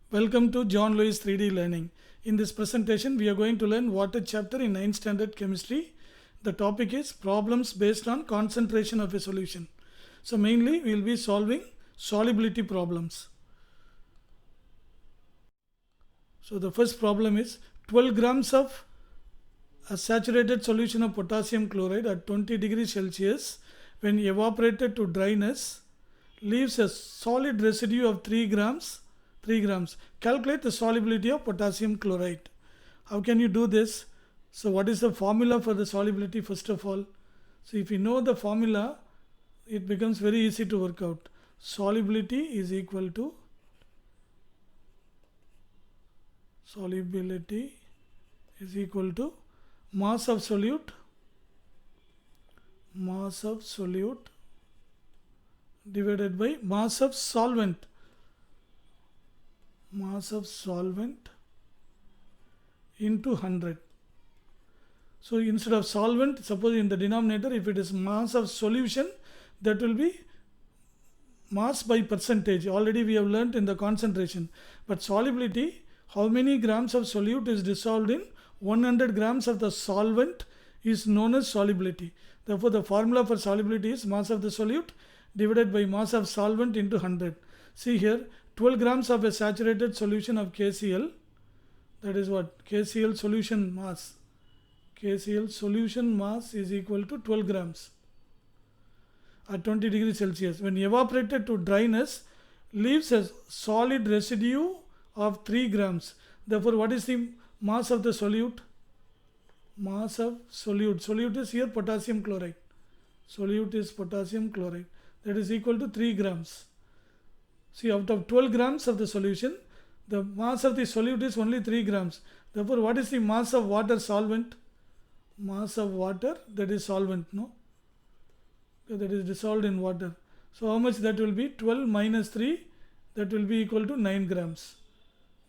Welcome to John Lewis 3D Learning. In this presentation, we are going to learn water chapter in 9th standard chemistry. The topic is problems based on concentration of a solution. So mainly we will be solving solubility problems. So the first problem is 12 grams of a saturated solution of potassium chloride at 20 degrees Celsius when evaporated to dryness leaves a solid residue of 3 grams. Calculate the solubility of potassium chloride. How can you do this? So what is the formula for the solubility first of all? So if you know the formula, it becomes very easy to work out. Solubility is equal to mass of solute divided by mass of solvent into 100. So instead of solvent, suppose in the denominator, if it is mass of solution, that will be mass by percentage. Already we have learnt in the concentration. But solubility, how many grams of solute is dissolved in 100 grams of the solvent is known as solubility. Therefore, the formula for solubility is mass of the solute divided by mass of solvent into 100. See here, 12 grams of a saturated solution of KCl, that is what? KCl solution mass. KCl solution mass is equal to 12 grams at 20 degrees Celsius. When evaporated to dryness, leaves a solid residue of 3 grams. Therefore, what is the mass of the solute? Solute is here potassium chloride. Solute is potassium chloride. That is equal to 3 grams. See, out of 12 grams of the solution, the mass of the solute is only 3 grams. Therefore, what is the mass of water solvent? Mass of water, that is solvent, no? That is dissolved in water. So, how much that will be? 12 minus 3, that will be equal to 9 grams.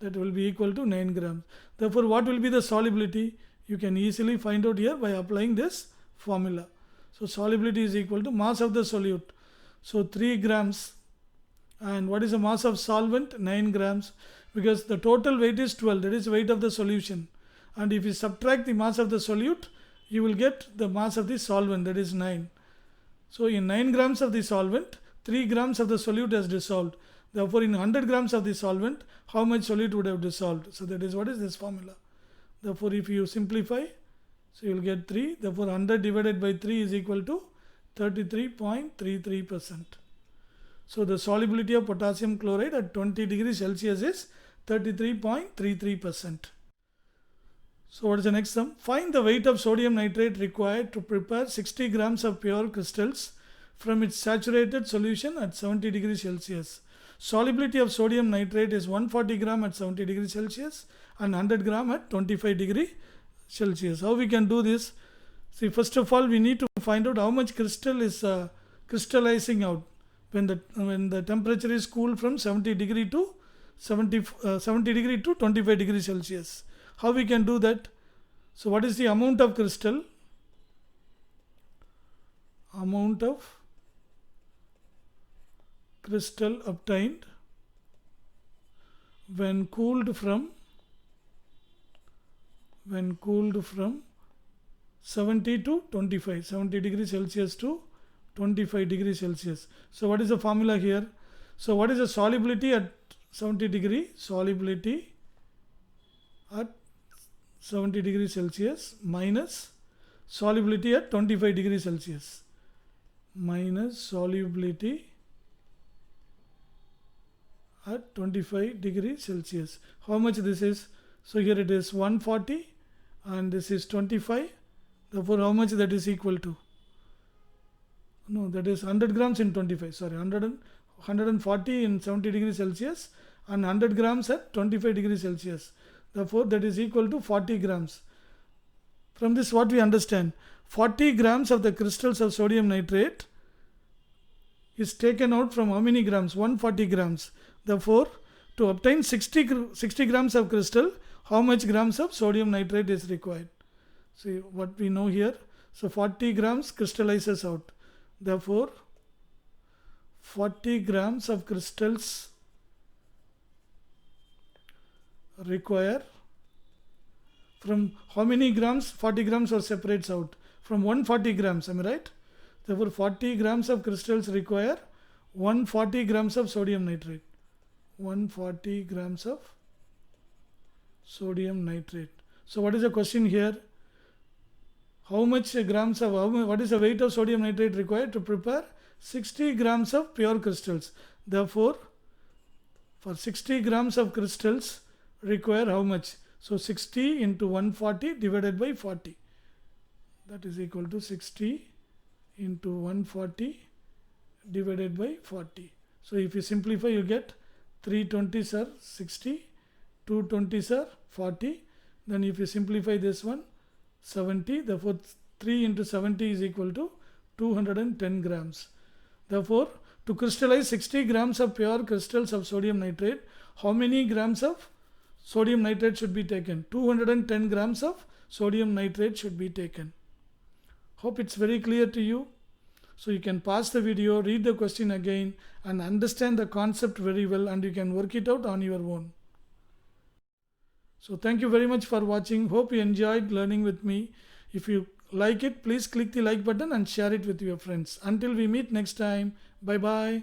Therefore, what will be the solubility? You can easily find out here by applying this formula. So, solubility is equal to mass of the solute. So, 3 grams. And what is the mass of solvent? 9 grams. Because the total weight is 12. That is the weight of the solution. And if you subtract the mass of the solute, you will get the mass of the solvent. That is 9. So, in 9 grams of the solvent, 3 grams of the solute has dissolved. Therefore, in 100 grams of the solvent, how much solute would have dissolved? So, that is what is this formula. Therefore, if you simplify, so you will get 3. Therefore, 100 divided by 3 is equal to 33.33%. So, the solubility of potassium chloride at 20 degrees Celsius is 33.33%. So, what is the next sum? Find the weight of sodium nitrate required to prepare 60 grams of pure crystals from its saturated solution at 70 degrees Celsius. Solubility of sodium nitrate is 140 gram at 70 degrees Celsius and 100 gram at 25 degrees Celsius. How we can do this? See, first of all, we need to find out how much crystal is crystallizing out when the temperature is cool from 70 degree to 70 degree to 25 degrees Celsius. How we can do that? So, what is the amount of crystal? Amount of crystal obtained when cooled from 70 to 25, 70 degrees Celsius to 25 degrees Celsius. So, what is the formula here? So, what is the solubility at 70 degree? Solubility at 70 degrees Celsius minus solubility at 25 degrees Celsius minus solubility at 25 degrees Celsius. How much this is? So, here it is 140 and this is 25. Therefore, how much that is equal to? No, that is 100 grams in 25. Sorry, 140 in 70 degrees Celsius and 100 grams at 25 degrees Celsius. Therefore, that is equal to 40 grams. From this, what we understand? 40 grams of the crystals of sodium nitrate is taken out from how many grams? 140 grams. Therefore, to obtain 60 grams of crystal, how much grams of sodium nitrate is required? See what we know here. So, 40 grams crystallizes out. Therefore, 40 grams of crystals require from how many grams? 40 grams or separates out from 140 grams, am I right? Therefore 40 grams of crystals require 140 grams of sodium nitrate. 140 grams of sodium nitrate. So what is the question here? How much grams of, what is the weight of sodium nitrate required to prepare 60 grams of pure crystals? Therefore, for 60 grams of crystals require how much? So 60 into 140 divided by 40. That is equal to 60 into 140 divided by 40. So if you simplify, you get 320s are 60, 220s are 40. Then if you simplify this one, 70. Therefore 3 into 70 is equal to 210 grams. Therefore, to crystallize 60 grams of pure crystals of sodium nitrate, how many grams of sodium nitrate should be taken? 210 grams of sodium nitrate should be taken. Hope it's very clear to you. So you can pause the video, read the question again and understand the concept very well, and you can work it out on your own. So thank you very much for watching. Hope you enjoyed learning with me. If you like it, please click the like button and share it with your friends. Until we meet next time, bye bye.